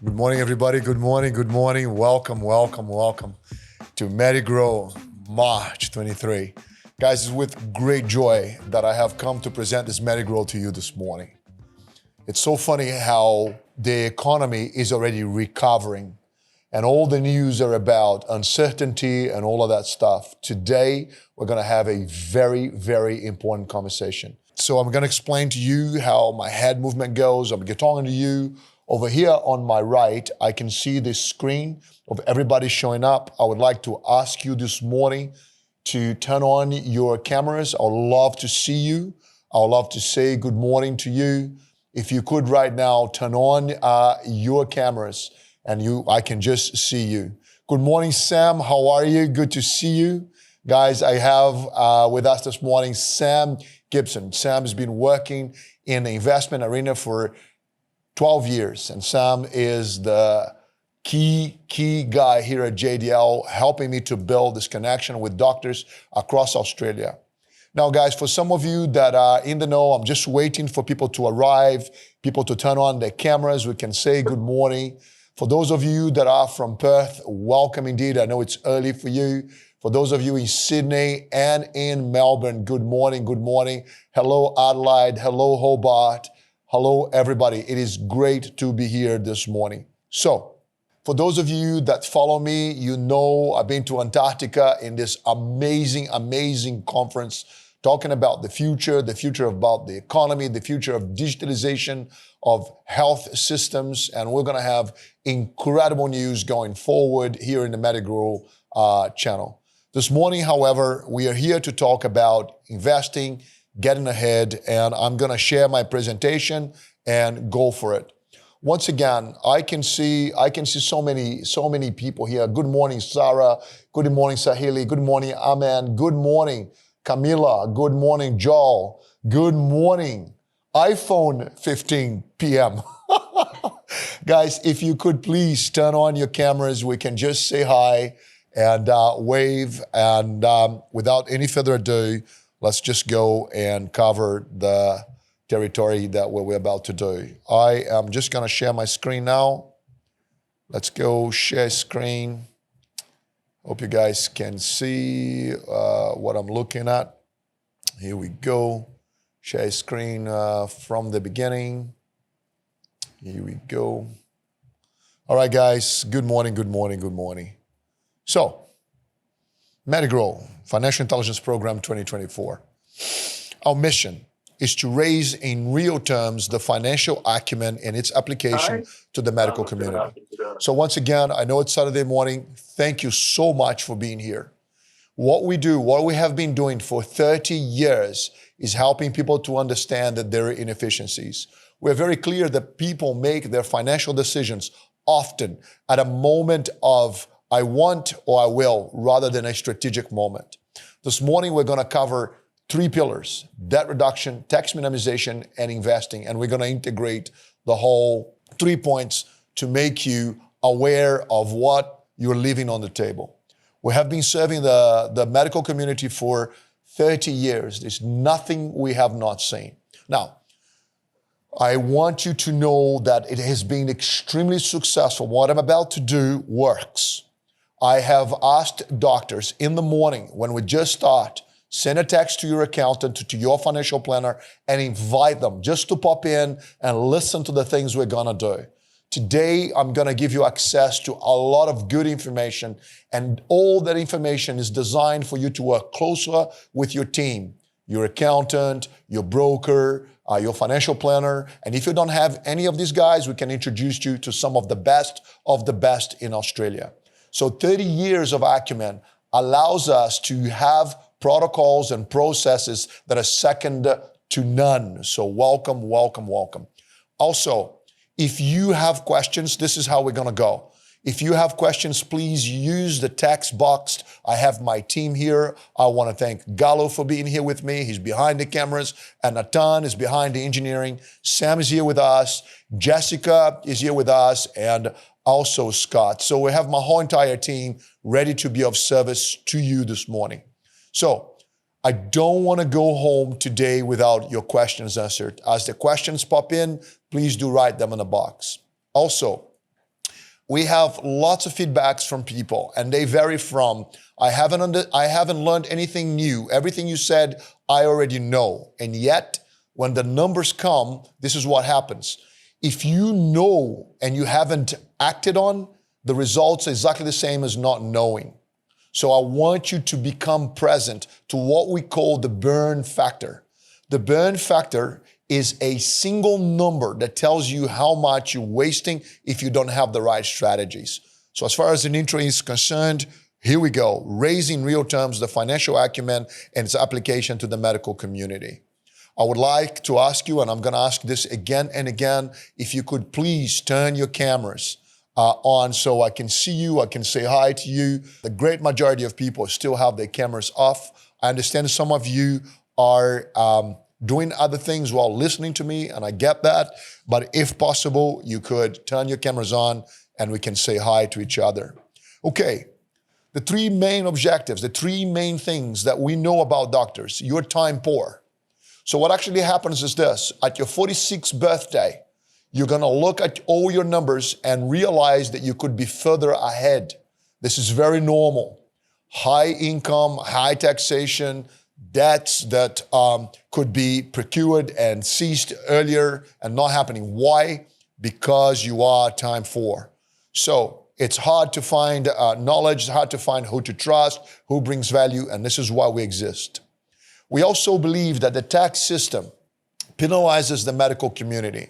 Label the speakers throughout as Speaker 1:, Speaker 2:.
Speaker 1: Good morning, everybody. Good morning. Good morning. Welcome, welcome, welcome to Medigrow March 23. Guys, it's with great joy that I have come to present this Medigrow to you this morning. It's so funny how the economy is already recovering and all the news are about uncertainty and all of that stuff. Today, we're going to have a very, very important conversation. So I'm going to explain to you how my head movement goes. I'm going to get talking to you. Over here on my right, I can see this screen of everybody showing up. I would like to ask you this morning to turn on your cameras. I would love to see you. I would love to say good morning to you. If you could right now, turn on your cameras and I can just see you. Good morning, Sam. How are you? Good to see you. Guys, I have with us this morning, Sam Gibson. Sam has been working in the investment arena for 12 years, and Sam is the key guy here at JDL, helping me to build this connection with doctors across Australia. Now, guys, for some of you that are in the know, I'm just waiting for people to arrive, people to turn on their cameras. We can say good morning. For those of you that are from Perth, welcome indeed. I know it's early for you. For those of you in Sydney and in Melbourne, good morning, good morning. Hello, Adelaide. Hello, Hobart. Hello, everybody. It is great to be here this morning. So, for those of you that follow me, you know I've been to Antarctica in this amazing conference talking about the future about the economy, the future of digitalization of health systems, and we're going to have incredible news going forward here in the Medigrow channel. This morning, however, we are here to talk about investing, getting ahead, and I'm going to share my presentation and go for it. Once again, I can see so many people here. Good morning, Sarah. Good morning, Sahili. Good morning, Aman. Good morning, Camila. Good morning, Joel. Good morning, iPhone 15 PM. Guys, if you could please turn on your cameras, we can just say hi and wave. And without any further ado, let's just go and cover the territory that we're about to do. I am just going to share my screen now. Let's go share screen. Hope you guys can see what I'm looking at. Here we go. Share screen from the beginning. Here we go. All right, guys. Good morning, good morning, good morning. So, Medigrow, Financial Intelligence Program 2024. Our mission is to raise in real terms the financial acumen in its application to the medical community. So once again, I know it's Saturday morning. Thank you so much for being here. What we have been doing for 30 years is helping people to understand that there are inefficiencies. We're very clear that people make their financial decisions often at a moment of I want or I will, rather than a strategic moment. This morning, we're going to cover 3 pillars: debt reduction, tax minimization, and investing. And we're going to integrate the whole 3 points to make you aware of what you're leaving on the table. We have been serving the medical community for 30 years. There's nothing we have not seen. Now, I want you to know that it has been extremely successful. What I'm about to do works. I have asked doctors in the morning when we just start, send a text to your accountant, to your financial planner, and invite them just to pop in and listen to the things we're going to do. Today, I'm going to give you access to a lot of good information, and all that information is designed for you to work closer with your team, your accountant, your broker, your financial planner. And if you don't have any of these guys, we can introduce you to some of the best in Australia. So 30 years of acumen allows us to have protocols and processes that are second to none. So welcome, welcome, welcome. Also, if you have questions, this is how we're going to go. If you have questions, please use the text box. I have my team here. I want to thank Gallo for being here with me. He's behind the cameras. And Natan is behind the engineering. Sam is here with us. Jessica is here with us. And also Scott. So we have my whole entire team ready to be of service to you this morning. So I don't want to go home today without your questions answered. As the questions pop in, please do write them in the box. Also, we have lots of feedbacks from people, and they vary from, I haven't learned anything new. Everything you said, I already know. And yet, when the numbers come, this is what happens. If you know and you haven't acted on, the results are exactly the same as not knowing. So I want you to become present to what we call the burn factor. The burn factor is a single number that tells you how much you're wasting if you don't have the right strategies. So as far as an intro is concerned, here we go. Raising real terms, the financial acumen and its application to the medical community. I would like to ask you, and I'm going to ask this again and again, if you could please turn your cameras on so I can see you, I can say hi to you. The great majority of people still have their cameras off. I understand some of you are doing other things while listening to me, and I get that. But if possible, you could turn your cameras on and we can say hi to each other. Okay, the three main objectives, the three main things that we know about doctors. You're time poor. So what actually happens is this: at your 46th birthday, you're gonna look at all your numbers and realize that you could be further ahead. This is very normal. High income, high taxation, debts that could be procured and ceased earlier and not happening. Why? Because you are time poor. So it's hard to find knowledge, it's hard to find who to trust, who brings value, and this is why we exist. We also believe that the tax system penalizes the medical community.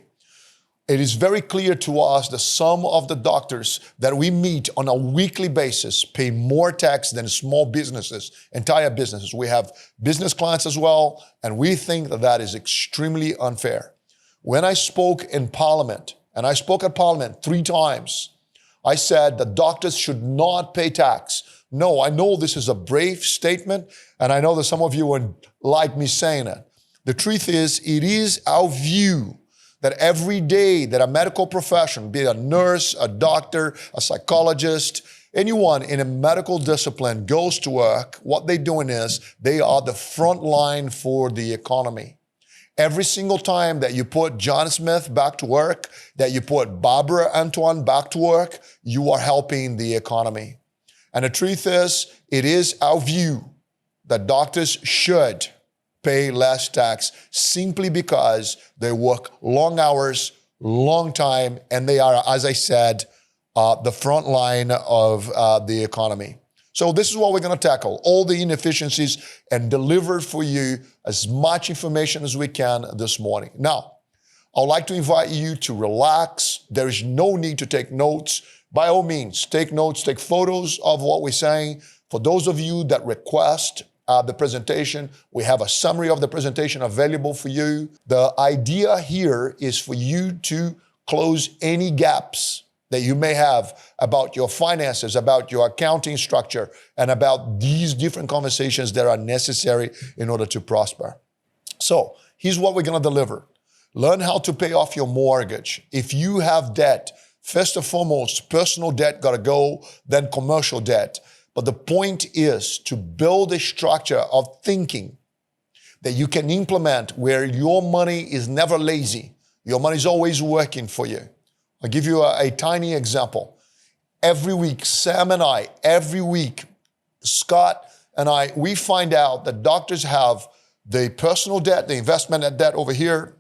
Speaker 1: It is very clear to us that some of the doctors that we meet on a weekly basis pay more tax than small businesses, entire businesses. We have business clients as well, and we think that that is extremely unfair. When I spoke in Parliament, and I spoke at Parliament 3 times, I said that doctors should not pay tax. No, I know this is a brave statement, and I know that some of you would like me saying it. The truth is, it is our view that every day that a medical profession, be it a nurse, a doctor, a psychologist, anyone in a medical discipline goes to work, what they're doing is they are the front line for the economy. Every single time that you put John Smith back to work, that you put Barbara Antoine back to work, you are helping the economy. And the truth is, it is our view that doctors should pay less tax simply because they work long hours, long time, and they are, as I said, the front line of the economy. So this is what we're going to tackle, all the inefficiencies, and deliver for you as much information as we can this morning. Now, I'd like to invite you to relax. There is no need to take notes. By all means, take notes, take photos of what we're saying. For those of you that request the presentation, we have a summary of the presentation available for you. The idea here is for you to close any gaps that you may have about your finances, about your accounting structure, and about these different conversations that are necessary in order to prosper. So here's what we're gonna deliver. Learn how to pay off your mortgage. If you have debt, first and foremost, personal debt gotta go, then commercial debt. But the point is to build a structure of thinking that you can implement where your money is never lazy. Your money is always working for you. I'll give you a tiny example. Every week, Sam and I, every week, Scott and I, we find out that doctors have the personal debt, the investment debt over here,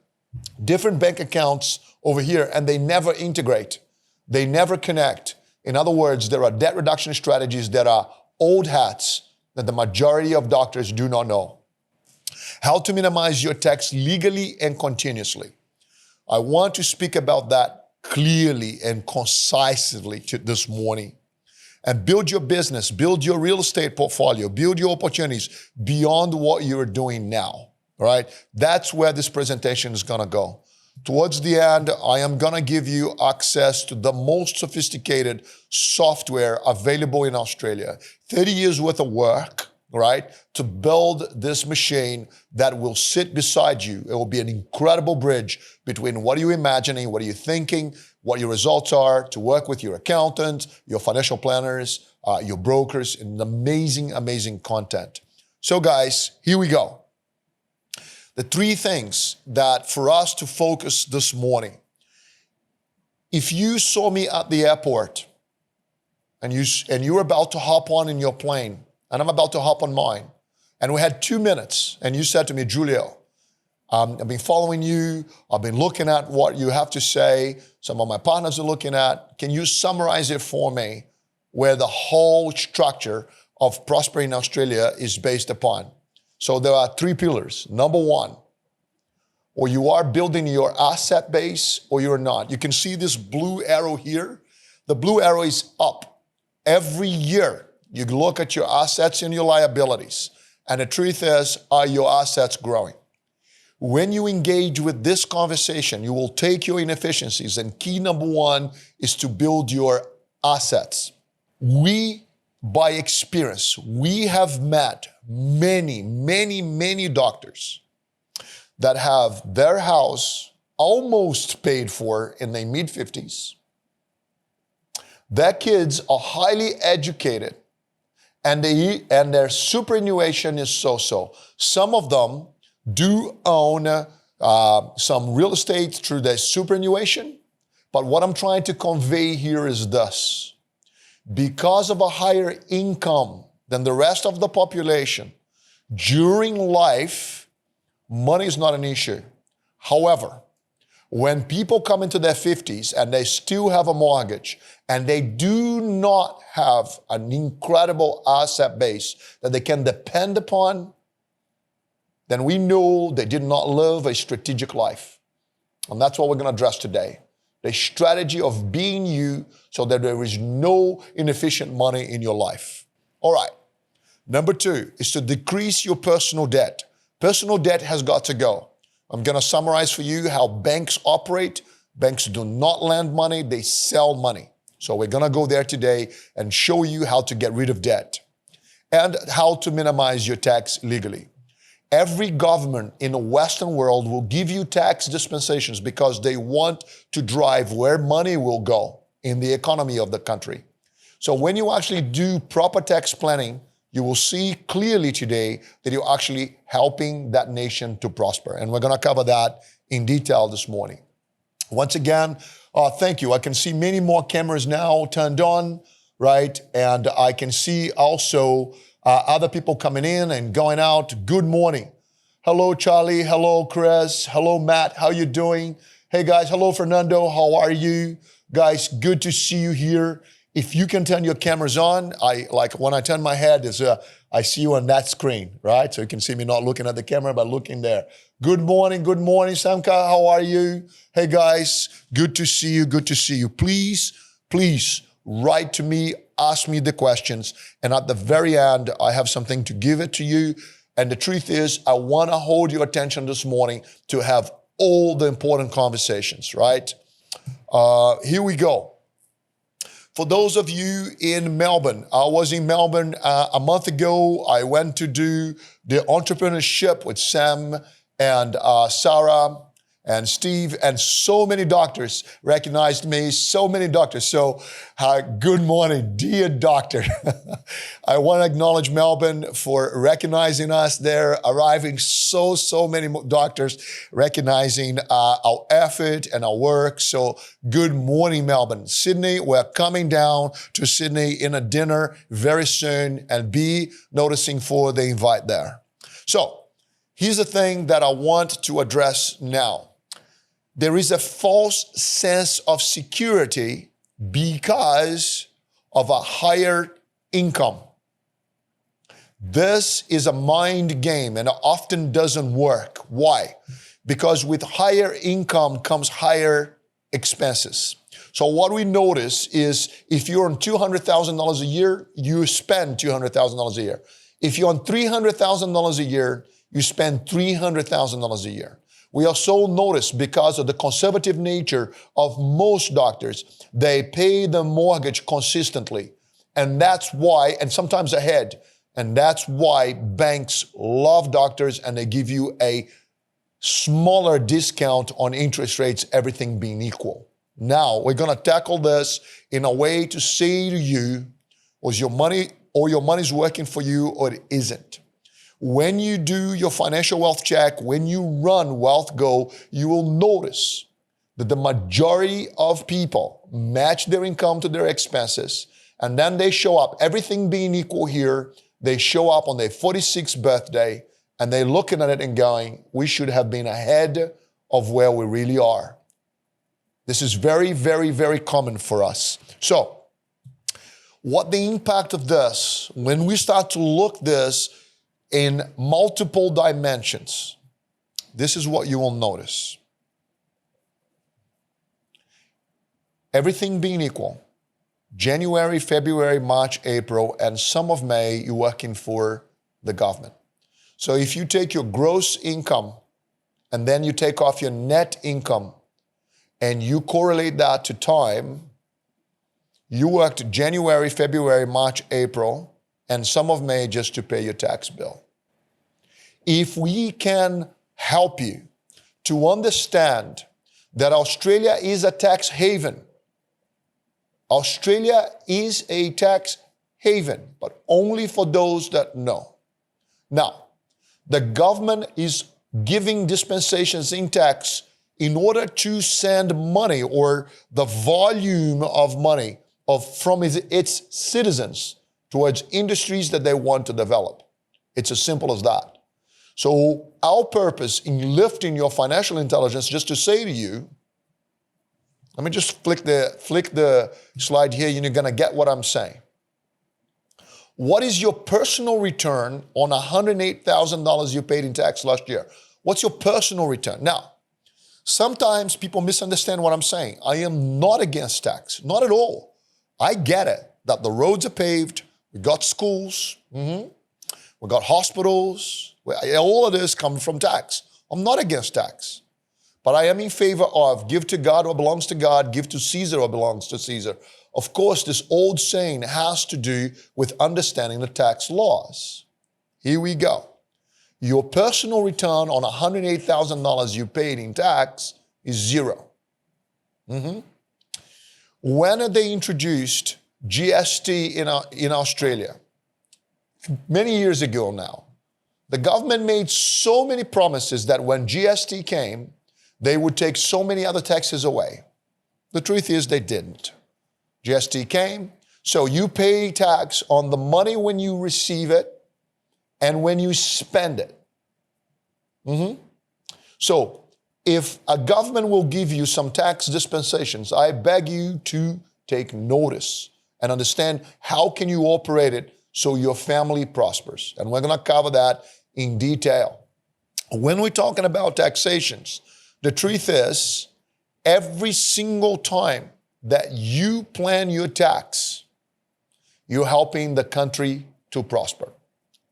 Speaker 1: different bank accounts over here, and they never integrate. They never connect. In other words, there are debt reduction strategies that are old hats that the majority of doctors do not know. How to minimize your tax legally and continuously. I want to speak about that clearly and concisely this morning. And build your business, build your real estate portfolio, build your opportunities beyond what you're doing now, all right? That's where this presentation is gonna go. Towards the end, I am gonna give you access to the most sophisticated software available in Australia. 30 years worth of work, right, to build this machine that will sit beside you. It will be an incredible bridge between what are you imagining, what are you thinking, what your results are, to work with your accountant, your financial planners, your brokers, and amazing, amazing content. So guys, here we go. The 3 things that for us to focus this morning. If you saw me at the airport and you were about to hop on in your plane, and I'm about to hop on mine, and we had 2 minutes, and you said to me, Julio, I've been following you. I've been looking at what you have to say. Some of my partners are looking at. Can you summarize it for me where the whole structure of prospering in Australia is based upon? So there are 3 pillars. Number 1, or you are building your asset base or you're not. You can see this blue arrow here. The blue arrow is up. Every year, you look at your assets and your liabilities. And the truth is, are your assets growing? When you engage with this conversation, you will take your inefficiencies, and key number 1 is to build your assets. We, by experience, we have met many doctors that have their house almost paid for in their mid-50s. Their kids are highly educated, and their superannuation is so-so. Some of them do own some real estate through their superannuation. But what I'm trying to convey here is this. Because of a higher income than the rest of the population, during life, money is not an issue. However, when people come into their 50s and they still have a mortgage and they do not have an incredible asset base that they can depend upon, then we know they did not live a strategic life. And that's what we're going to address today. The strategy of being you so that there is no inefficient money in your life. All right. Number 2 is to decrease your personal debt. Personal debt has got to go. I'm going to summarize for you how banks operate. Banks do not lend money, they sell money. So we're going to go there today and show you how to get rid of debt and how to minimize your tax legally. Every government in the Western world will give you tax dispensations because they want to drive where money will go in the economy of the country. So when you actually do proper tax planning, you will see clearly today that you're actually helping that nation to prosper. And we're going to cover that in detail this morning. Once again, thank you. I can see many more cameras now turned on, right? And I can see also other people coming in and going out. Good morning. Hello, Charlie. Hello, Chris. Hello, Matt. How you doing? Hey, guys. Hello, Fernando. How are you? Guys, good to see you here. If you can turn your cameras on, when I turn my head, I see you on that screen, right? So you can see me not looking at the camera, but looking there. Good morning, Samka. How are you? Hey, guys. Good to see you. Good to see you. Please write to me. Ask me the questions. And at the very end, I have something to give it to you. And the truth is, I want to hold your attention this morning to have all the important conversations, right? Here we go. For those of you in Melbourne, I was in Melbourne a month ago. I went to do the entrepreneurship with Sam and Sarah and Steve, and so many doctors recognized me, so many doctors. So good morning, dear doctor. I want to acknowledge Melbourne for recognizing us there, arriving so many doctors recognizing our effort and our work. So good morning, Melbourne. Sydney, we're coming down to Sydney in a dinner very soon, and be noticing for the invite there. So here's the thing that I want to address now. There is a false sense of security because of a higher income. This is a mind game and it often doesn't work. Why? Because with higher income comes higher expenses. So what we notice is if you're on $200,000 a year, you spend $200,000 a year. If you're on $300,000 a year, you spend $300,000 a year. We also notice because of the conservative nature of most doctors, they pay the mortgage consistently. And that's why, and sometimes ahead, and that's why banks love doctors and they give you a smaller discount on interest rates, everything being equal. Now, we're going to tackle this in a way to say to you, was your money or your money's working for you or it isn't? When you do your financial wealth check, when you run Wealth Go, you will notice that the majority of people match their income to their expenses And then they show up, everything being equal here, they show up on their 46th birthday and they're looking at it and going, we should have been ahead of where we really are. This is very, very, very common for us. So, what the impact of this, when we start to look this in multiple dimensions, this is what you will notice. Everything being equal, January, February, March, April, and some of May, you're working for the government. So if you take your gross income and then you take off your net income and you correlate that to time, you worked January, February, March, April, and some of May just to pay your tax bill. If we can help you to understand that Australia is a tax haven, Australia is a tax haven, but only for those that know. Now, the government is giving dispensations in tax in order to send money or the volume of money from its citizens towards industries that they want to develop. It's as simple as that. So our purpose in lifting your financial intelligence, just to say to you, let me just flick the slide here and you're gonna get what I'm saying. What is your personal return on $108,000 you paid in tax last year? What's your personal return? Now, sometimes people misunderstand what I'm saying. I am not against tax, not at all. I get it, that the roads are paved, we got schools, we got hospitals, all of this comes from tax. I'm not against tax, but I am in favor of give to God what belongs to God, give to Caesar what belongs to Caesar. Of course, this old saying has to do with understanding the tax laws. Here we go. Your personal return on $108,000 you paid in tax is zero. When they introduced GST in Australia, many years ago now, the government made so many promises that when GST came, they would take so many other taxes away. The truth is they didn't. GST came, so you pay tax on the money when you receive it and when you spend it. So if a government will give you some tax dispensations, I beg you to take notice and understand how can you operate it so your family prospers. And we're going to cover that in detail. When we're talking about taxations, the truth is every single time that you plan your tax, you're helping the country to prosper.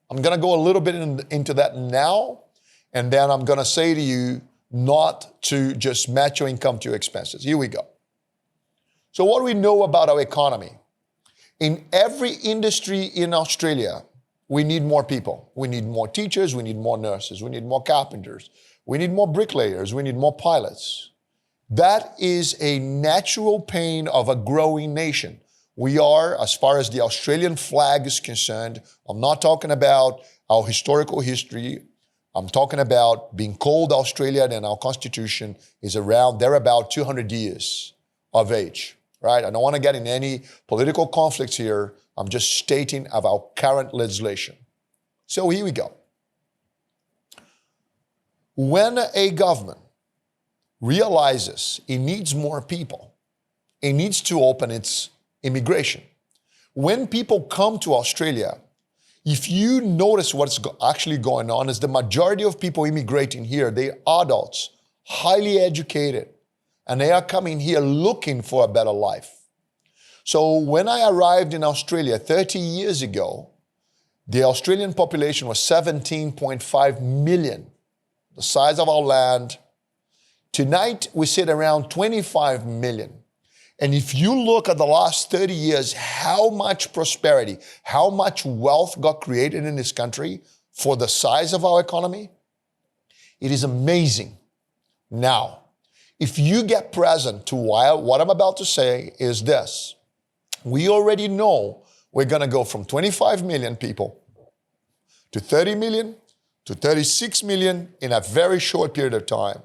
Speaker 1: I'm going to go a little bit into that now, and then I'm going to say to you not to just match your income to your expenses. Here we go. So what do we know about our economy? In every industry in Australia, we need more people. We need more teachers, we need more nurses, we need more carpenters, we need more bricklayers, we need more pilots. That is a natural pain of a growing nation. We are, as far as the Australian flag is concerned, I'm not talking about our historical history. I'm talking about being called Australia, and our constitution is around, they're about 200 years of age, right? I don't want to get in any political conflicts here. I'm just stating of our current legislation. So here we go. When a government realizes it needs more people, it needs to open its immigration. When people come to Australia, if you notice what's actually going on is the majority of people immigrating here, they're adults, highly educated, and they are coming here looking for a better life. So when I arrived in Australia 30 years ago, the Australian population was 17.5 million, the size of our land. Tonight, we sit around 25 million. And if you look at the last 30 years, how much prosperity, how much wealth got created in this country for the size of our economy, it is amazing. Now, if you get present to what I'm about to say is this. We already know we're going to go from 25 million people to 30 million to 36 million in a very short period of time.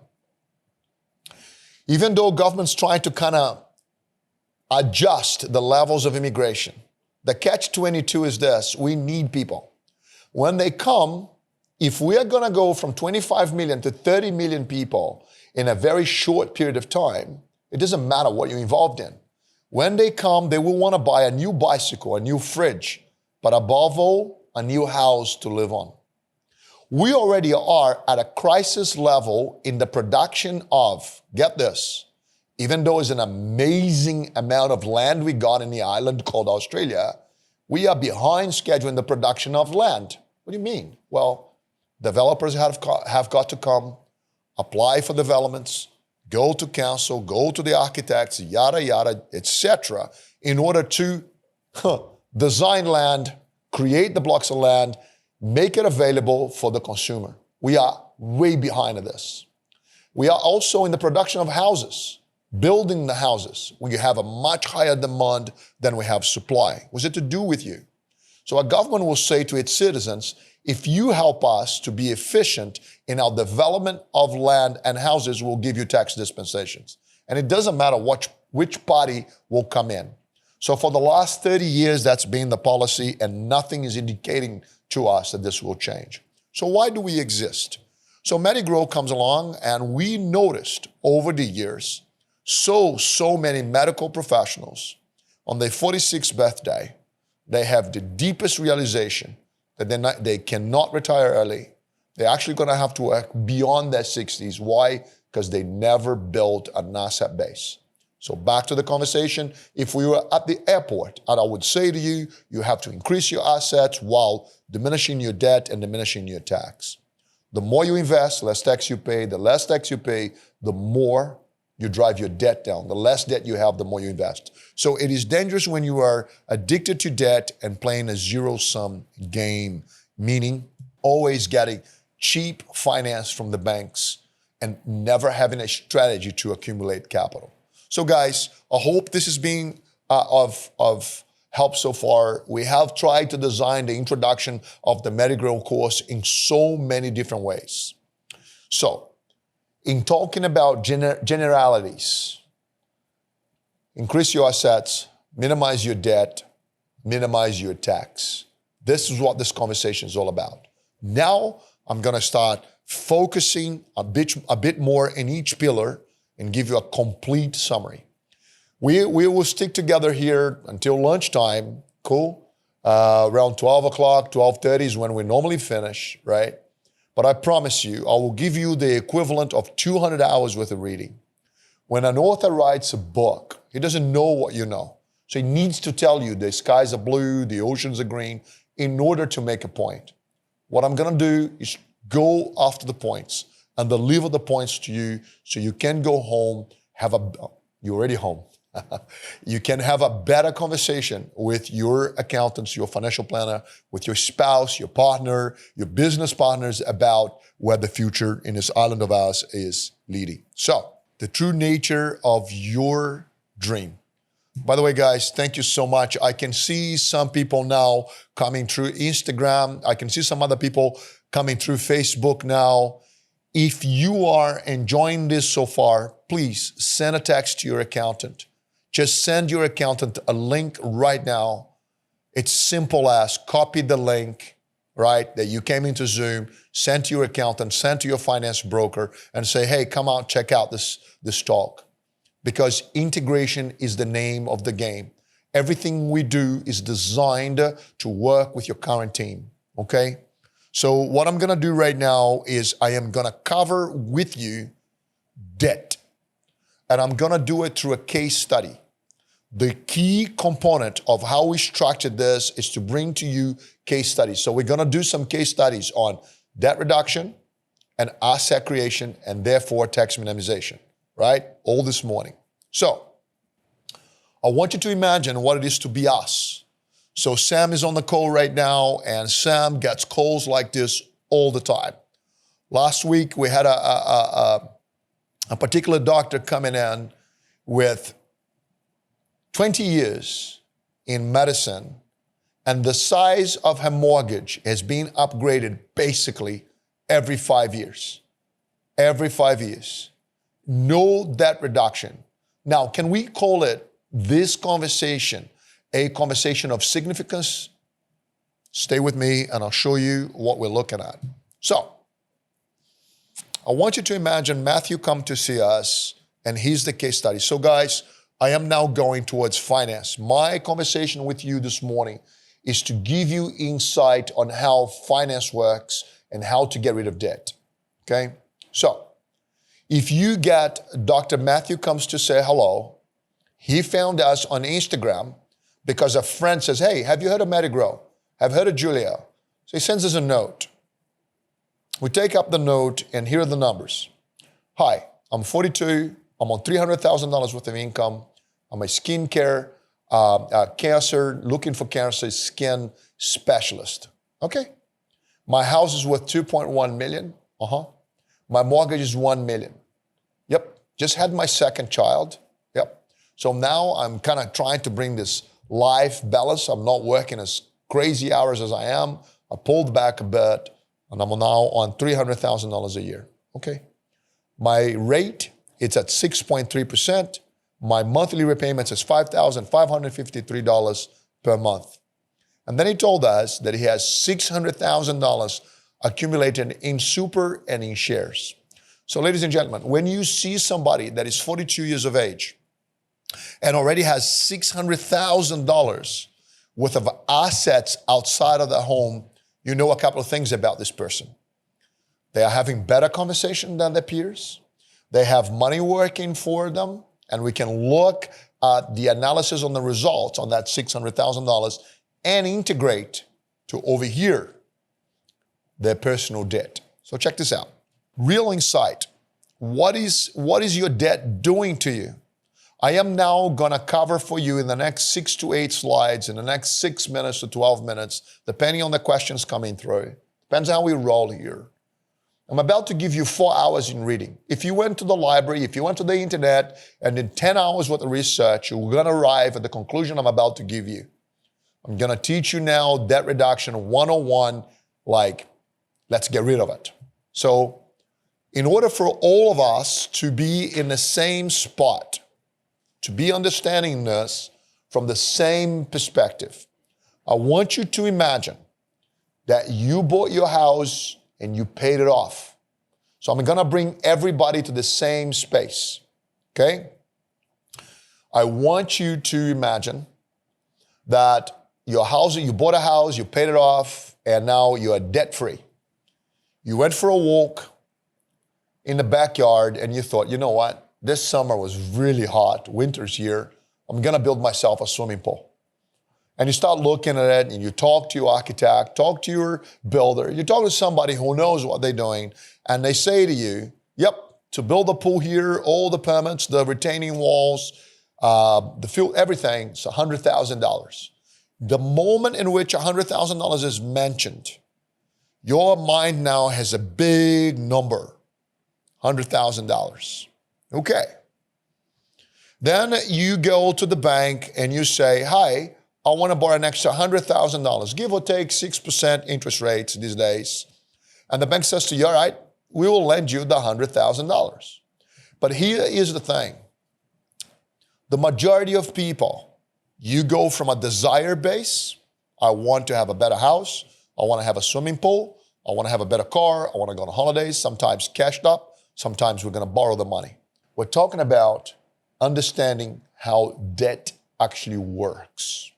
Speaker 1: Even though government's trying to kind of adjust the levels of immigration, The catch-22 is this: we need people. When they come, if we are going to go from 25 million to 30 million people in a very short period of time, it doesn't matter what you're involved in. When they come, they will want to buy a new bicycle, a new fridge, but above all, a new house to live on. We already are at a crisis level in the production of, get this, even though it's an amazing amount of land we got in the island called Australia, we are behind schedule in the production of land. What do you mean? Well, developers have got to come, apply for developments, go to council, go to the architects, yada, yada, etc., in order to design land, create the blocks of land, make it available for the consumer. We are way behind in this. We are also in the production of houses, building the houses. We have a much higher demand than we have supply. What's it to do with you? So our government will say to its citizens, if you help us to be efficient in our development of land and houses, we'll give you tax dispensations. And it doesn't matter which party will come in. So for the last 30 years, that's been the policy, and nothing is indicating to us that this will change. So why do we exist? So Medigrow comes along, and we noticed over the years, so many medical professionals on their 46th birthday, they have the deepest realization that they cannot retire early. They're actually going to have to work beyond their 60s. Why? Because they never built an asset base. So back to the conversation, if we were at the airport, and I would say to you, you have to increase your assets while diminishing your debt and diminishing your tax. The more you invest, less tax you pay. The less tax you pay, the more you drive your debt down. The less debt you have, the more you invest. So it is dangerous when you are addicted to debt and playing a zero-sum game, meaning always getting cheap finance from the banks and never having a strategy to accumulate capital. So guys, I hope this has been of help so far. We have tried to design the introduction of the Medigrow course in so many different ways. So, in talking about generalities, increase your assets, minimize your debt, minimize your tax. This is what this conversation is all about. Now, I'm going to start focusing a bit more in each pillar and give you a complete summary. We will stick together here until lunchtime, cool? Around 12 o'clock, 12:30 is when we normally finish, right? But I promise you, I will give you the equivalent of 200 hours worth of reading. When an author writes a book, he doesn't know what you know. So he needs to tell you the skies are blue, the oceans are green, in order to make a point. What I'm going to do is go after the points and deliver the points to you so you can go home, you're already home. You can have a better conversation with your accountants, your financial planner, with your spouse, your partner, your business partners about where the future in this island of ours is leading. So, the true nature of your dream. By the way, guys, thank you so much. I can see some people now coming through Instagram. I can see some other people coming through Facebook now. If you are enjoying this so far, please send a text to your accountant. Just send your accountant a link right now. It's simple as copy the link, right, that you came into Zoom, send to your accountant, send to your finance broker, and say, hey, come out, check out this talk. Because integration is the name of the game. Everything we do is designed to work with your current team, okay? So what I'm gonna do right now is I am gonna cover with you debt. And I'm gonna do it through a case study. The key component of how we structured this is to bring to you case studies. So we're gonna do some case studies on debt reduction and asset creation and therefore tax minimization, right? All this morning. So I want you to imagine what it is to be us. So Sam is on the call right now, and Sam gets calls like this all the time. Last week, we had a particular doctor coming in with 20 years in medicine, and the size of her mortgage has been upgraded basically every 5 years. Every 5 years. No debt reduction. Now, can we call it this conversation a conversation of significance. Stay with me and I'll show you what we're looking at. So, I want you to imagine Matthew come to see us and here's the case study. So guys, I am now going towards finance. My conversation with you this morning is to give you insight on how finance works and how to get rid of debt, okay? So, if you get Dr. Matthew comes to say hello, he found us on Instagram because a friend says, hey, have you heard of Medigrow? Have you heard of Julia? So he sends us a note. We take up the note and here are the numbers. Hi, I'm 42, I'm on $300,000 worth of income. I'm a skincare, looking for cancer skin specialist. Okay. My house is worth 2.1 million. My mortgage is 1 million. Yep. Just had my second child. Yep. So now I'm kind of trying to bring this life balance. I'm not working as crazy hours as I am. I pulled back a bit and I'm now on $300,000 a year. Okay. My rate, it's at 6.3%. My monthly repayments is $5,553 per month. And then he told us that he has $600,000 accumulated in super and in shares. So ladies and gentlemen, when you see somebody that is 42 years of age and already has $600,000 worth of assets outside of the home, you know a couple of things about this person. They are having better conversation than their peers. They have money working for them. And we can look at the analysis on the results on that $600,000 and integrate to over here their personal debt. So check this out. Real insight. What is your debt doing to you? I am now gonna cover for you in the next 6 to 8 slides, in the next 6 minutes to 12 minutes, depending on the questions coming through. Depends on how we roll here. I'm about to give you 4 hours in reading. If you went to the library, if you went to the internet and did 10 hours worth of research, you're gonna arrive at the conclusion I'm about to give you. I'm gonna teach you now debt reduction 101, like, let's get rid of it. So, in order for all of us to be in the same spot, to be understanding this from the same perspective, I want you to imagine that you bought your house and you paid it off. So I'm gonna bring everybody to the same space, okay? I want you to imagine that your house, you bought a house, you paid it off, and now you are debt-free. You went for a walk in the backyard and you thought, you know what? This summer was really hot, winter's here. I'm gonna build myself a swimming pool. And you start looking at it and you talk to your architect, talk to your builder, you talk to somebody who knows what they're doing, and they say to you, yep, to build a pool here, all the permits, the retaining walls, the fuel, everything, it's $100,000. The moment in which $100,000 is mentioned, your mind now has a big number, $100,000. Okay. Then you go to the bank and you say, hi, I want to borrow an extra $100,000, give or take 6% interest rates these days. And the bank says to you, all right, we will lend you the $100,000. But here is the thing. The majority of people, you go from a desire base, I want to have a better house, I want to have a swimming pool, I want to have a better car, I want to go on holidays, sometimes cashed up, sometimes we're going to borrow the money. We're talking about understanding how debt actually works.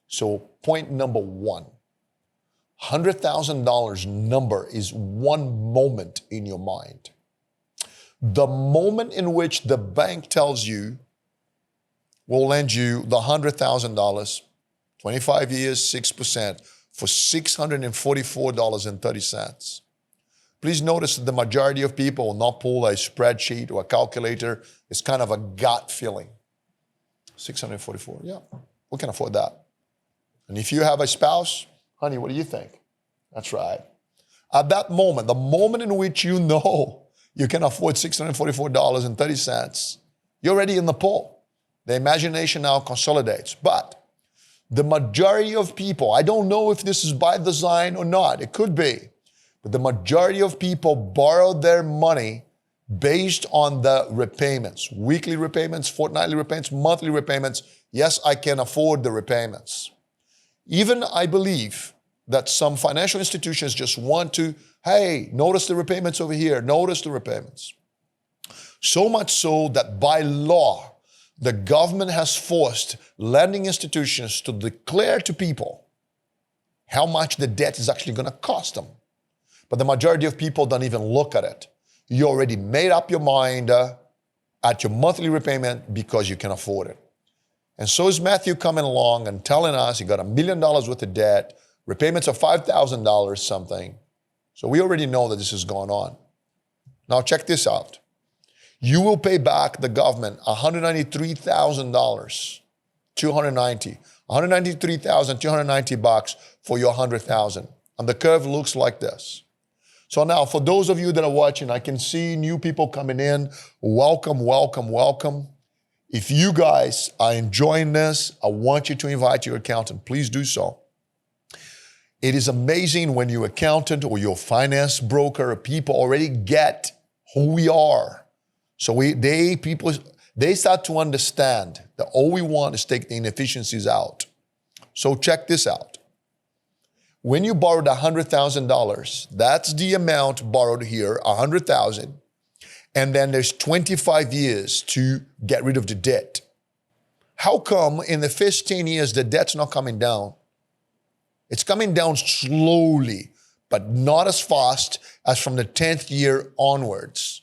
Speaker 1: So point number one, $100,000 number is one moment in your mind. The moment in which the bank tells you, we'll lend you the $100,000, 25 years, 6%, for $644.30. Please notice that the majority of people will not pull a spreadsheet or a calculator. It's kind of a gut feeling. 644, yeah, we can afford that. And if you have a spouse, honey, what do you think? That's right. At that moment, the moment in which you know you can afford $644.30, you're already in the pool. The imagination now consolidates. But the majority of people, I don't know if this is by design or not, it could be, but the majority of people borrow their money based on the repayments, weekly repayments, fortnightly repayments, monthly repayments. Yes, I can afford the repayments. Even I believe that some financial institutions just want to, hey, notice the repayments over here, notice the repayments. So much so that by law, the government has forced lending institutions to declare to people how much the debt is actually going to cost them. But the majority of people don't even look at it. You already made up your mind at your monthly repayment because you can afford it. And so is Matthew coming along and telling us he got $1 million worth of debt, repayments of $5,000 something. So we already know that this is going on. Now check this out. You will pay back the government $193,000, $193,290 for your $100,000. And the curve looks like this. So now, for those of you that are watching, I can see new people coming in. Welcome, welcome, welcome. If you guys are enjoying this, I want you to invite your accountant. Please do so. It is amazing when your accountant or your finance broker or people already get who we are. So they start to understand that all we want is take the inefficiencies out. So check this out. When you borrowed $100,000, that's the amount borrowed here, $100,000, and then there's 25 years to get rid of the debt. How come in the first 10 years the debt's not coming down? It's coming down slowly, but not as fast as from the 10th year onwards.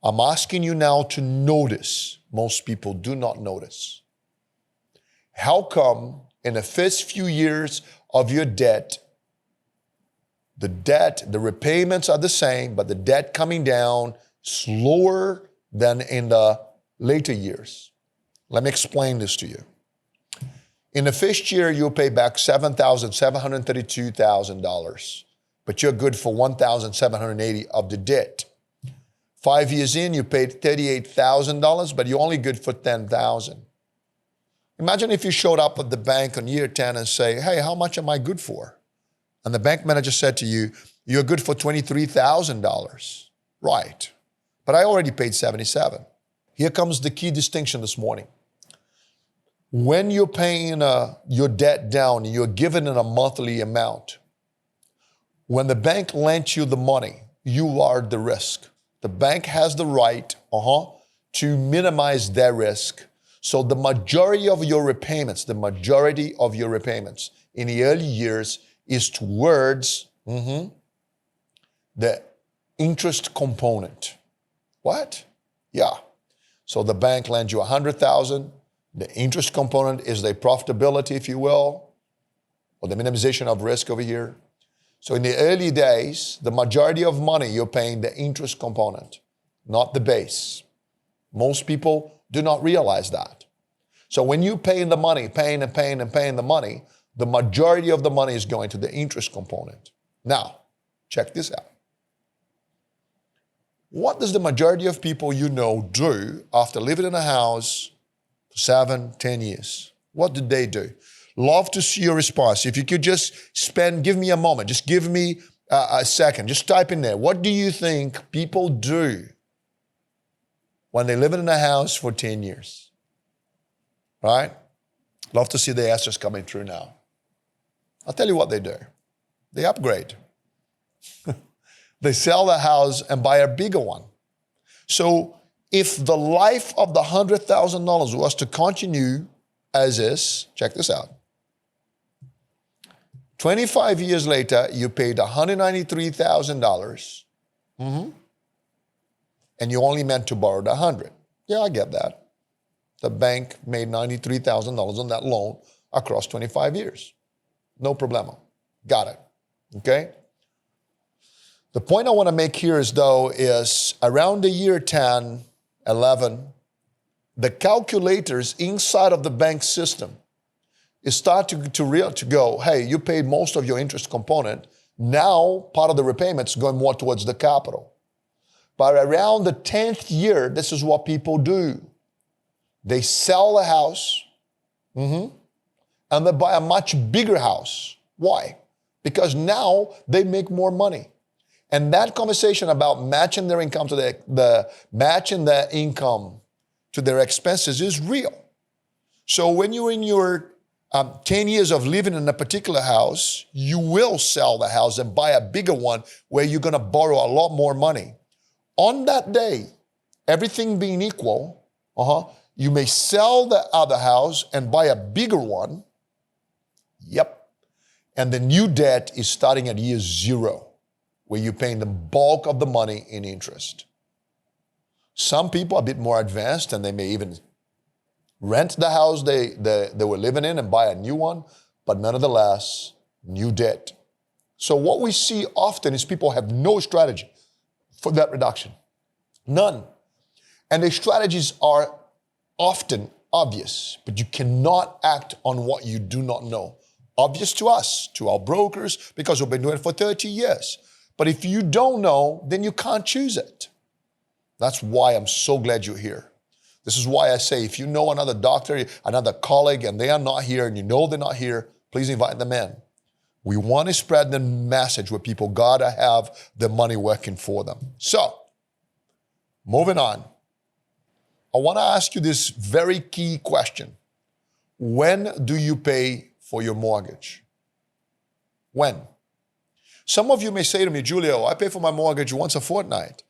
Speaker 1: I'm asking you now to notice. Most people do not notice. How come in the first few years of your debt, the repayments are the same, but the debt coming down slower than in the later years? Let me explain this to you. In the first year, you'll pay back $732,000, but you're good for $1,780 of the debt. 5 years in, you paid $38,000, but you're only good for $10,000. Imagine if you showed up at the bank on year 10 and say, hey, how much am I good for? And the bank manager said to you, you're good for $23,000. Right. But I already paid $77,000. Here comes the key distinction this morning. When you're paying your debt down, you're given in a monthly amount. When the bank lends you the money, you are the risk. The bank has the right to minimize their risk. So the majority of your repayments in the early years is towards the interest component. What? Yeah. So the bank lends you $100,000. The interest component is the profitability, if you will, or the minimization of risk over here. So in the early days, the majority of money you're paying the interest component, not the base. Most people do not realize that. So when you're paying the money, paying the money, the majority of the money is going to the interest component. Now, check this out. What does the majority of people you know do after living in a house for 7, 10 years? What did they do? Love to see your response. If you could just give me a moment, just give me a second, just type in there. What do you think people do when they live in a house for 10 years? Right? Love to see the answers coming through now. I'll tell you what they do. They upgrade. They sell the house and buy a bigger one. So if the life of the $100,000 was to continue as is, check this out. 25 years later, you paid $193,000, and you only meant to borrow the $100,000. Yeah, I get that. The bank made $93,000 on that loan across 25 years. No problemo. Got it. Okay? The point I want to make here is around the year 10, 11, the calculators inside of the bank system start to go, hey, you paid most of your interest component. Now, part of the repayment's going more towards the capital. But around the 10th year, this is what people do. They sell the house, and they buy a much bigger house. Why? Because now they make more money. And that conversation about matching their income to matching their income to their expenses is real. So when you're in your 10 years of living in a particular house, you will sell the house and buy a bigger one where you're going to borrow a lot more money. On that day, everything being equal, you may sell the other house and buy a bigger one. Yep. And the new debt is starting at year 0, where you're paying the bulk of the money in interest. Some people are a bit more advanced and they may even rent the house they were living in and buy a new one, but nonetheless, new debt. So what we see often is people have no strategy for debt reduction. None. And the strategies are often obvious, but you cannot act on what you do not know. Obvious to us, to our brokers, because we've been doing it for 30 years. But if you don't know, then you can't choose it. That's why I'm so glad you're here. This is why I say, if you know another doctor, another colleague, and they are not here, and you know they're not here, please invite them in. We want to spread the message where people gotta have the money working for them. So, moving on. I want to ask you this very key question. When do you pay for your mortgage? When? Some of you may say to me, Julio, I pay for my mortgage once a fortnight,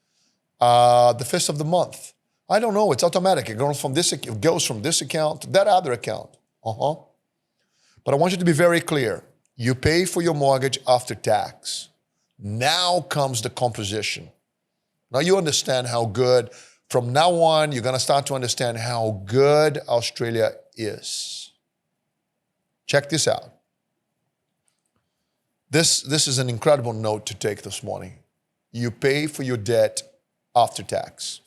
Speaker 1: the first of the month. I don't know, it's automatic. It goes from this account to that other account. But I want you to be very clear. You pay for your mortgage after tax. Now comes the composition. Now you understand how good, from now on, you're going to start to understand how good Australia is. Check this out. This is an incredible note to take this morning. You pay for your debt after tax.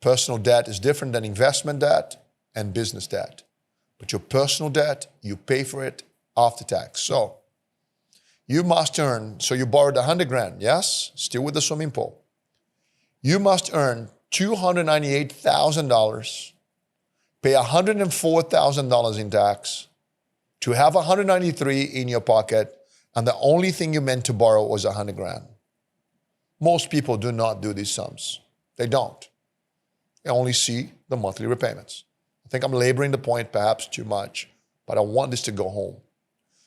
Speaker 1: Personal debt is different than investment debt and business debt. But your personal debt, you pay for it after tax. So you must earn, so you borrowed 100 grand, yes? Still with the swimming pool. You must earn $298,000, pay $104,000 in tax, to have $193,000 in your pocket, and the only thing you meant to borrow was 100 grand. Most people do not do these sums. They don't. They only see the monthly repayments. I think I'm laboring the point perhaps too much, but I want this to go home. I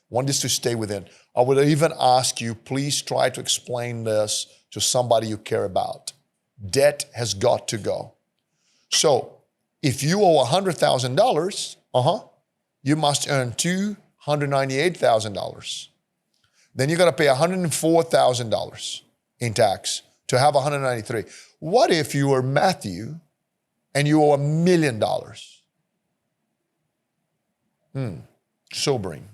Speaker 1: want this to stay within. I would even ask you, please try to explain this to somebody you care about. Debt has got to go. So if you owe $100,000, you must earn $298,000. Then you're going to pay $104,000 in tax to have $193,000. What if you were Matthew and you owe $1 million? Sobering.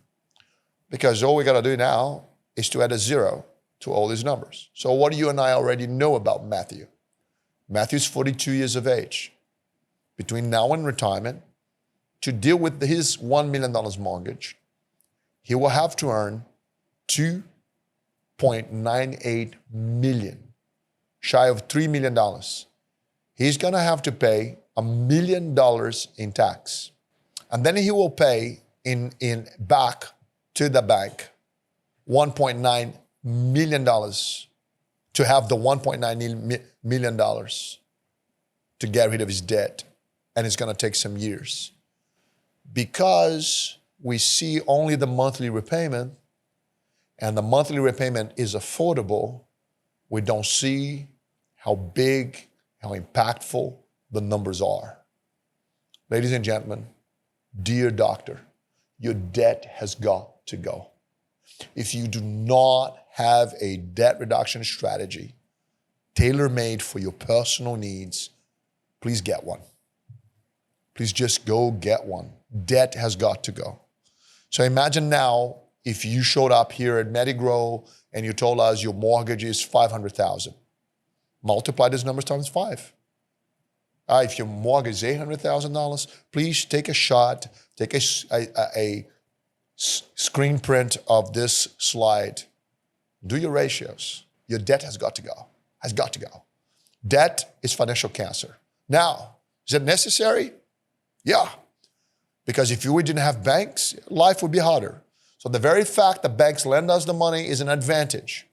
Speaker 1: Because all we got to do now is to add a 0 to all these numbers. So what do you and I already know about Matthew? Matthew's 42 years of age. Between now and retirement, to deal with his $1 million mortgage, he will have to earn $2.98 million, shy of $3 million. He's going to have to pay $1 million in tax. And then he will pay in back to the bank $1.9 million to have the $1.9 million to get rid of his debt. And it's going to take some years. Because we see only the monthly repayment, and the monthly repayment is affordable, we don't see how big, how impactful the numbers are. Ladies and gentlemen, dear doctor, your debt has got to go. If you do not have a debt reduction strategy tailor-made for your personal needs, please get one. Please just go get one. Debt has got to go. So imagine now if you showed up here at Medigrow and you told us your mortgage is $500,000. Multiply these numbers times 5. If your mortgage is $800,000, please take a shot, take a screen print of this slide. Do your ratios. Your debt has got to go. Has got to go. Debt is financial cancer. Now, is it necessary? Yeah. Because if we didn't have banks, life would be harder. So the very fact that banks lend us the money is an advantage.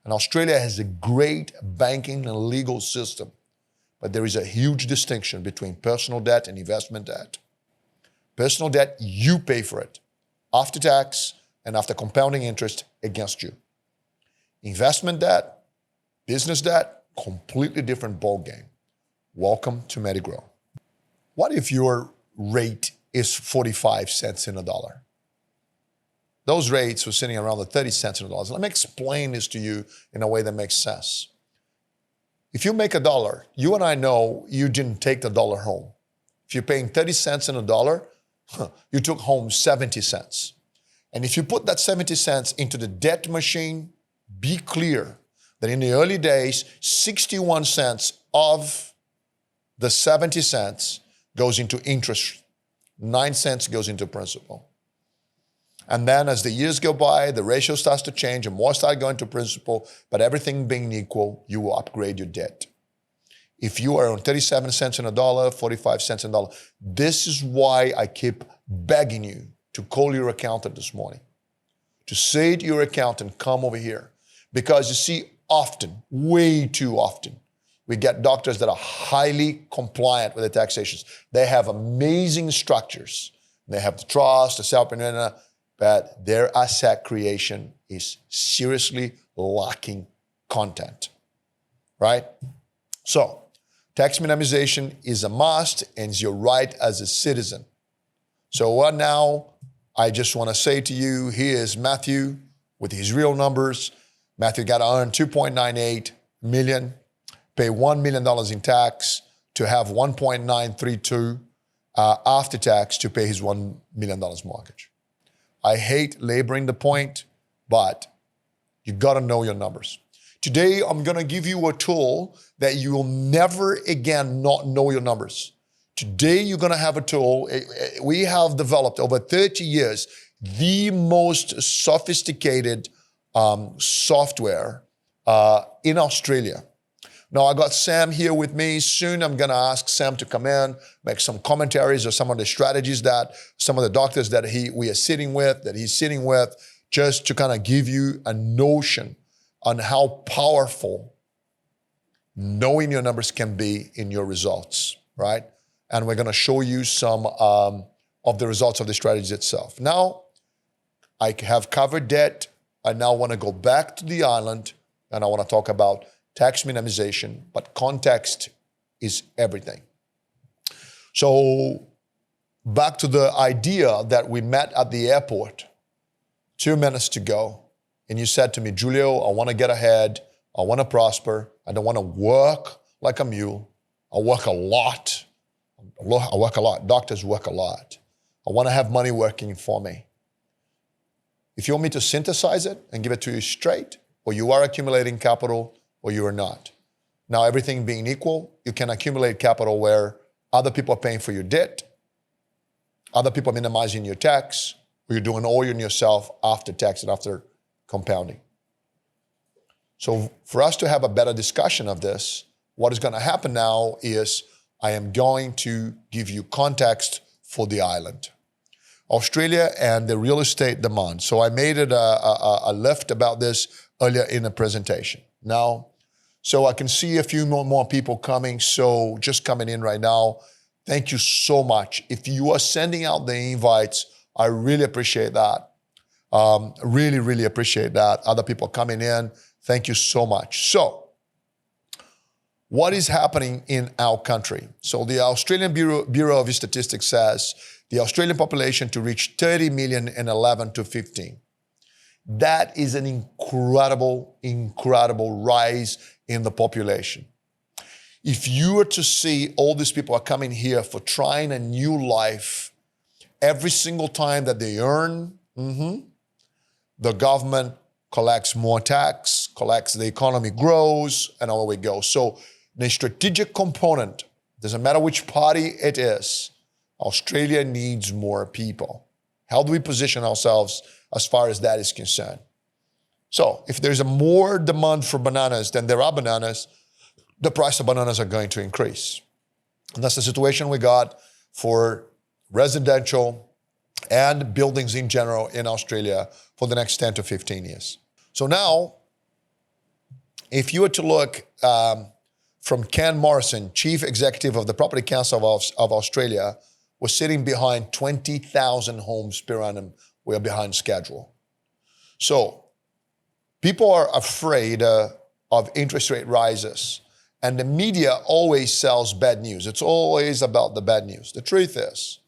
Speaker 1: And Australia has a great banking and legal system. But there is a huge distinction between personal debt and investment debt. Personal debt, you pay for it after tax and after compounding interest against you. Investment debt, business debt, completely different ballgame. Welcome to Medigrow. What if your rate is 45 cents in a dollar? Those rates were sitting around the 30 cents in a dollar. Let me explain this to you in a way that makes sense. If you make $1, you and I know you didn't take the dollar home. If you're paying 30 cents in a dollar, you took home 70 cents. And if you put that 70 cents into the debt machine, be clear that in the early days, 61 cents of the 70 cents goes into interest. 9 cents goes into principal. And then as the years go by, the ratio starts to change and more start going to principal, but everything being equal, you will upgrade your debt. If you are on 37 cents in a dollar, 45 cents in a dollar, this is why I keep begging you to call your accountant this morning, to say to your accountant, come over here. Because you see, often, way too often, we get doctors that are highly compliant with the taxations. They have amazing structures. They have the trust, the self-employment, but their asset creation is seriously lacking content, right? So, tax minimization is a must and is your right as a citizen. So what now? I just want to say to you, here's Matthew with his real numbers. Matthew got to earn 2.98 million, pay $1 million in tax to have 1.932 after tax to pay his $1 million mortgage. I hate laboring the point, but you got to know your numbers. Today, I'm going to give you a tool that you will never again not know your numbers. Today, you're going to have a tool. We have developed over 30 years the most sophisticated software in Australia. Now, I got Sam here with me. Soon, I'm going to ask Sam to come in, make some commentaries of some of the strategies that some of the doctors that he's sitting with, just to kind of give you a notion on how powerful knowing your numbers can be in your results, right? And we're going to show you some of the results of the strategies itself. Now, I have covered debt. I now want to go back to the island, and I want to talk about tax minimization, but context is everything. So back to the idea that we met at the airport 2 minutes to go, and you said to me, Julio, I want to get ahead. I want to prosper. I don't want to work like a mule. I work a lot. Doctors work a lot. I want to have money working for me. If you want me to synthesize it and give it to you straight, or you are accumulating capital or you are not. Now, everything being equal, you can accumulate capital where other people are paying for your debt, other people are minimizing your tax, or you're doing all yourself after tax and after compounding. So for us to have a better discussion of this, what is going to happen now is I am going to give you context for the island. Australia and the real estate demand. So I made it a lift about this earlier in the presentation. Now, so I can see a few more people coming. So just coming in right now. Thank you so much. If you are sending out the invites, I really appreciate that. Really appreciate that. Other people coming in. Thank you so much. So what is happening in our country? So the Australian Bureau of Statistics says the Australian population to reach 30 million in 11 to 15. That is an incredible rise in the population. If you were to see all these people are coming here for trying a new life, every single time that they earn, the government collects more tax, the economy grows, and all we go. So the strategic component, doesn't matter which party it is, Australia needs more people. How do we position ourselves as far as that is concerned? So if there's a more demand for bananas than there are bananas, the price of bananas are going to increase. And that's the situation we got for residential and buildings in general in Australia for the next 10 to 15 years. So now, If you were to look from Ken Morrison, Chief Executive of the Property Council of Australia, we're sitting behind 20,000 homes per annum. We're behind schedule. So people are afraid of interest rate rises, and the media always sells bad news. It's always about the bad news. The truth is,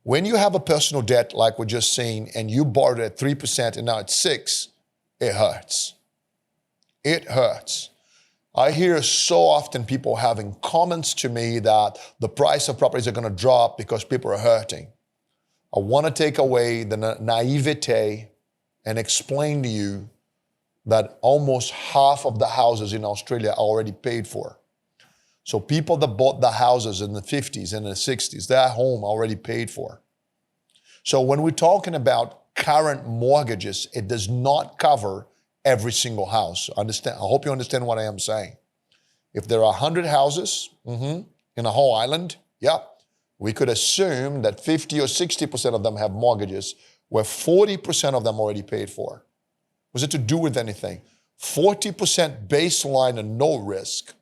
Speaker 1: when you have a personal debt like we're just seeing, and you borrowed at 3% and now it's 6%, it hurts. It hurts. I hear so often people having comments to me that the price of properties are going to drop because people are hurting. I want to take away the naivete and explain to you that almost half of the houses in Australia are already paid for. So people that bought the houses in the 50s and the 60s, their home already paid for. So when we're talking about current mortgages, it does not cover every single house. Understand? I hope you understand what I am saying. If there are 100 houses in a whole island, we could assume that 50 or 60% of them have mortgages where 40% of them already paid for. Was it to do with anything? 40% baseline and no risk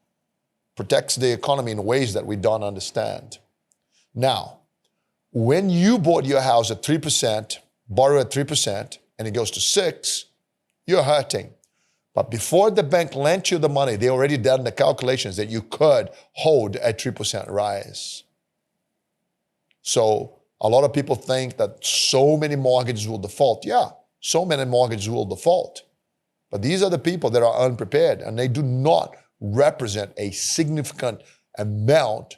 Speaker 1: protects the economy in ways that we don't understand. Now, when you bought your house at 3%, borrow at 3%, and it goes to 6%, you're hurting. But before the bank lent you the money, they already done the calculations that you could hold a 3% rise. So a lot of people think that so many mortgages will default. Yeah, so many mortgages will default. But these are the people that are unprepared, and they do not represent a significant amount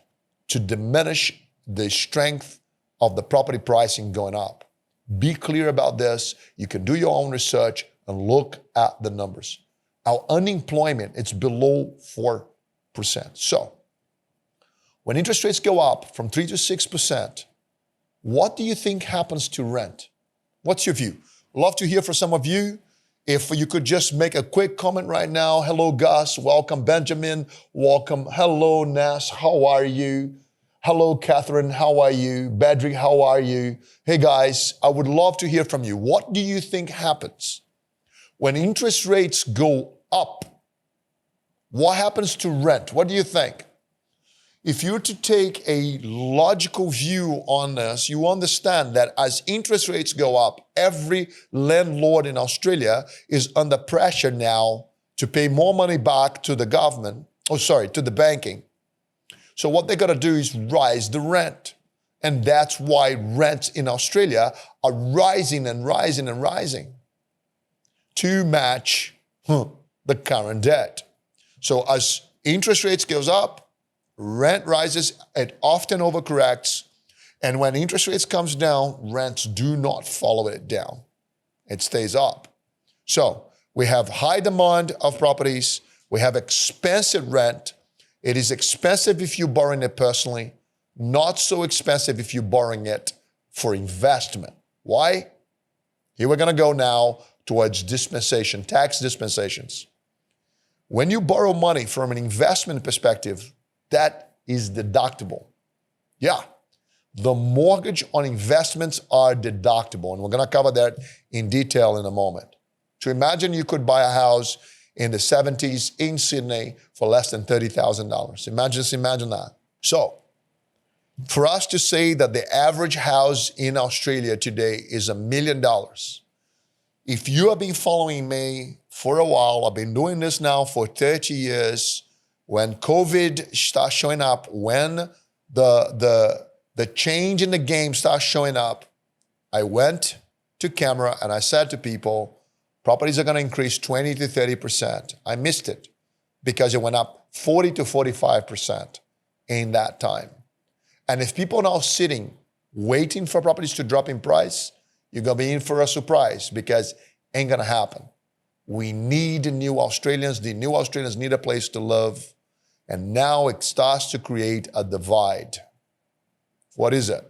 Speaker 1: to diminish the strength of the property pricing going up. Be clear about this. You can do your own research and look at the numbers. Our unemployment, it's below 4%. So when interest rates go up from 3 to 6%, what do you think happens to rent? What's your view? Love to hear from some of you. If you could just make a quick comment right now. Hello, Gus. Welcome, Benjamin. Welcome. Hello, Nas. How are you? Hello, Catherine. How are you? Badri, how are you? Hey, guys, I would love to hear from you. What do you think happens when interest rates go up? What happens to rent? What do you think? If you were to take a logical view on this, you understand that as interest rates go up, every landlord in Australia is under pressure now to pay more money back to the government, to the banking. So what they got to do is rise the rent. And that's why rents in Australia are rising and rising and rising to match the current debt. So as interest rates goes up, rent rises, it often overcorrects. And when interest rates comes down, rents do not follow it down. It stays up. So we have high demand of properties. We have expensive rent. It is expensive if you're borrowing it personally, not so expensive if you're borrowing it for investment. Why? Here we're going to go now towards dispensation, tax dispensations. When you borrow money from an investment perspective, that is deductible. Yeah, the mortgage on investments are deductible, and we're going to cover that in detail in a moment. So imagine you could buy a house in the 70s in Sydney for less than $30,000. Just imagine that. So for us to say that the average house in Australia today is $1 million, if you have been following me for a while, I've been doing this now for 30 years, when COVID starts showing up, when the change in the game starts showing up, I went to camera and I said to people, properties are going to increase 20 to 30%. I missed it because it went up 40 to 45% in that time. And if people are now sitting, waiting for properties to drop in price, you're going to be in for a surprise because it ain't going to happen. We need new Australians. The new Australians need a place to live. And now it starts to create a divide. What is it?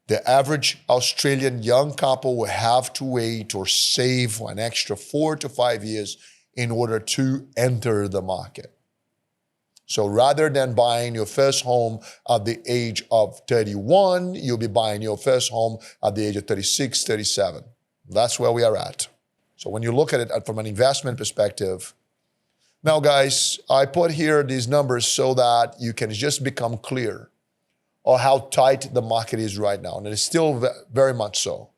Speaker 1: The average Australian young couple will have to wait or save an extra 4 to 5 years in order to enter the market. So rather than buying your first home at the age of 31, you'll be buying your first home at the age of 36, 37. That's where we are at. So when you look at it from an investment perspective, Now, guys, I put here these numbers so that you can just become clear on how tight the market is right now. And it is still very much so.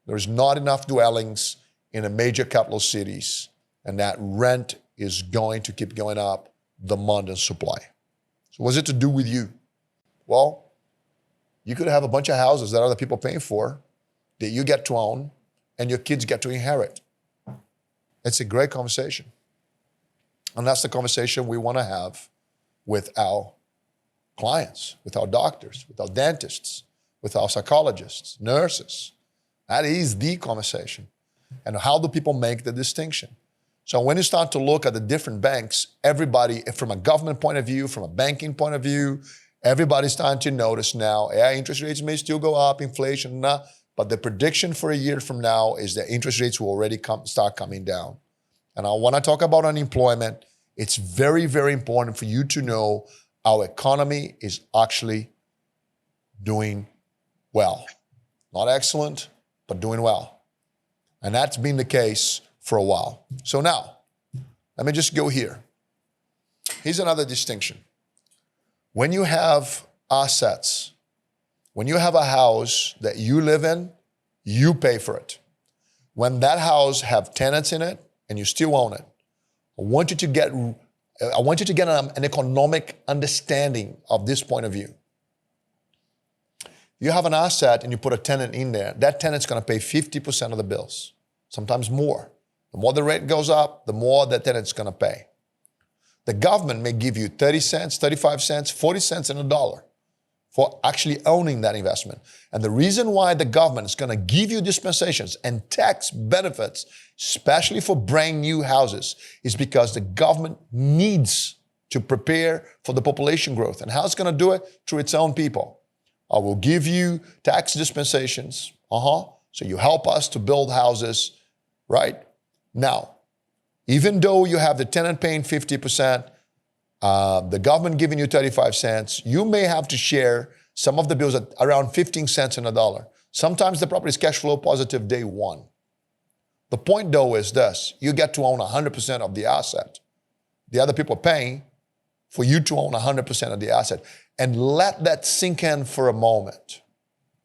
Speaker 1: There's not enough dwellings in the major capital cities, and that rent is going to keep going up, demand and supply. So what's it to do with you? Well, you could have a bunch of houses that other people paying for that you get to own and your kids get to inherit. It's a great conversation. And that's the conversation we want to have with our clients, with our doctors, with our dentists, with our psychologists, nurses. That is the conversation. And how do people make the distinction? So when you start to look at the different banks, everybody, from a government point of view, from a banking point of view, everybody's starting to notice now, yeah, interest rates may still go up, inflation, but the prediction for a year from now is that interest rates will already start coming down. And I want to talk about unemployment. It's very, very important for you to know our economy is actually doing well. Not excellent, but doing well. And that's been the case for a while. So now, let me just go here. Here's another distinction. When you have assets, when you have a house that you live in, you pay for it. When that house have tenants in it and you still own it, I want you to get an economic understanding of this point of view. You have an asset and you put a tenant in there, that tenant's going to pay 50% of the bills, sometimes more. The more the rate goes up, the more the tenant's going to pay. The government may give you 30 cents, 35 cents, 40 cents in a dollar for actually owning that investment. And the reason why the government is going to give you dispensations and tax benefits, especially for brand new houses, is because the government needs to prepare for the population growth. And how it's going to do it? Through its own people. I will give you tax dispensations, so you help us to build houses, right? Now, even though you have the tenant paying 50%, the government giving you 35 cents, you may have to share some of the bills at around 15 cents in a dollar. Sometimes the property is cash flow positive day one. The point though is this, you get to own 100% of the asset. The other people are paying for you to own 100% of the asset. And let that sink in for a moment,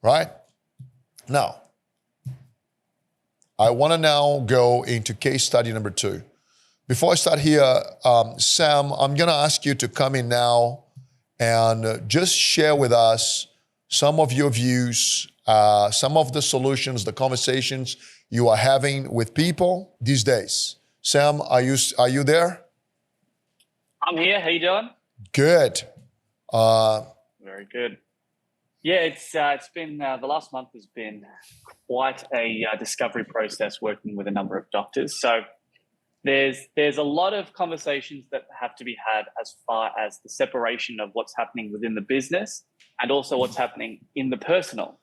Speaker 1: right? Now, I want to now go into case study number 2. Before I start here, Sam, I'm going to ask you to come in now and just share with us some of your views, some of the solutions, the conversations you are having with people these days. Sam, are you there?
Speaker 2: I'm here. How you doing?
Speaker 1: Good.
Speaker 2: Very good. Yeah, it's been the last month has been quite a discovery process working with a number of doctors. So there's a lot of conversations that have to be had as far as the separation of what's happening within the business and also what's happening in the personal.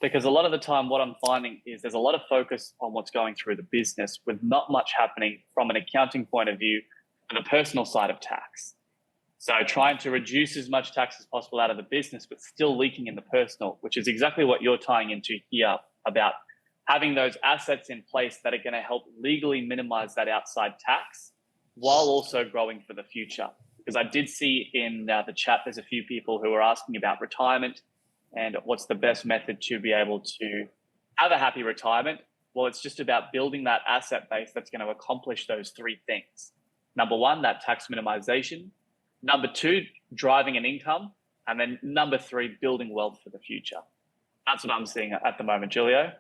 Speaker 2: Because a lot of the time what I'm finding is there's a lot of focus on what's going through the business with not much happening from an accounting point of view for the personal side of tax. So trying to reduce as much tax as possible out of the business, but still leaking in the personal, which is exactly what you're tying into here about having those assets in place that are going to help legally minimize that outside tax while also growing for the future. Because I did see in the chat, there's a few people who are asking about retirement and what's the best method to be able to have a happy retirement. Well, it's just about building that asset base that's going to accomplish those 3 things. Number 1, that tax minimization. Number 2, driving an income. And then number 3, building wealth for the future. That's what I'm seeing at the moment, Julio.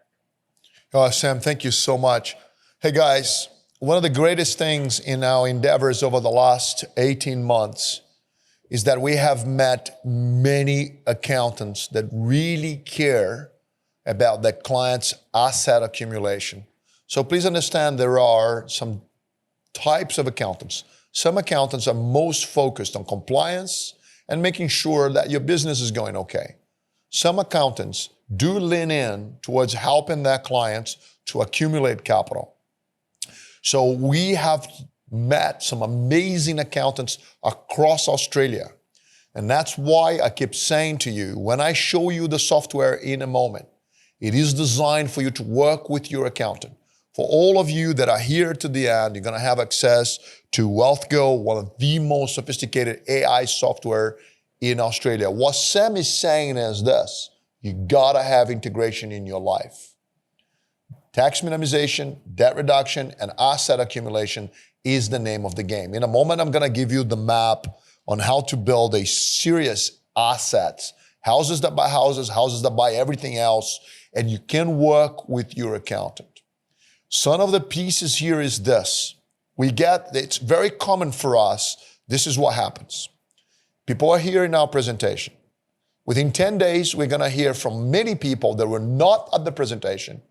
Speaker 1: Sam, thank you so much. Hey guys, one of the greatest things in our endeavors over the last 18 months is that we have met many accountants that really care about their clients' asset accumulation. So please understand there are some types of accountants. Some accountants are most focused on compliance and making sure that your business is going okay. Some accountants do lean in towards helping their clients to accumulate capital. So we have met some amazing accountants across Australia. And that's why I keep saying to you, when I show you the software in a moment, it is designed for you to work with your accountant, For all of you that are here to the end, you're going to have access to WealthGo, one of the most sophisticated AI software in Australia. What Sam is saying is this: you got to have integration in your life. Tax minimization, debt reduction, and asset accumulation is the name of the game. In a moment, I'm going to give you the map on how to build a serious assets, houses that buy houses, houses that buy everything else, and you can work with your accountant. Some of the pieces here is this. It's very common for us. This is what happens. People are here in our presentation. Within 10 days, we're going to hear from many people that were not at the presentation,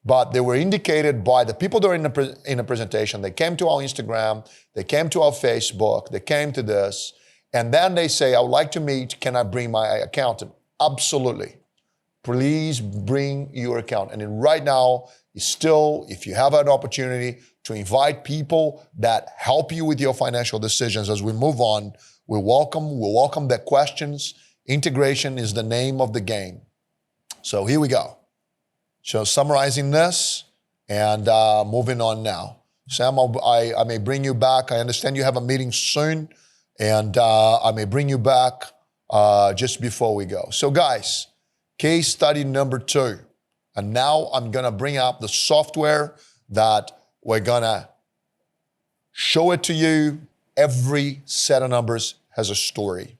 Speaker 1: but they were indicated by the people that are in the presentation. They came to our Instagram, they came to our Facebook, they came to this, and then they say, I would like to meet, can I bring my accountant? Absolutely. Please bring your accountant. And right now, if you have an opportunity to invite people that help you with your financial decisions as we move on, we'll welcome their questions. Integration is the name of the game. So here we go. So summarizing this and moving on now. Sam, I may bring you back. I understand you have a meeting soon, and I may bring you back just before we go. So guys, case study number 2. And now I'm going to bring up the software that we're going to show it to you. Every set of numbers has a story.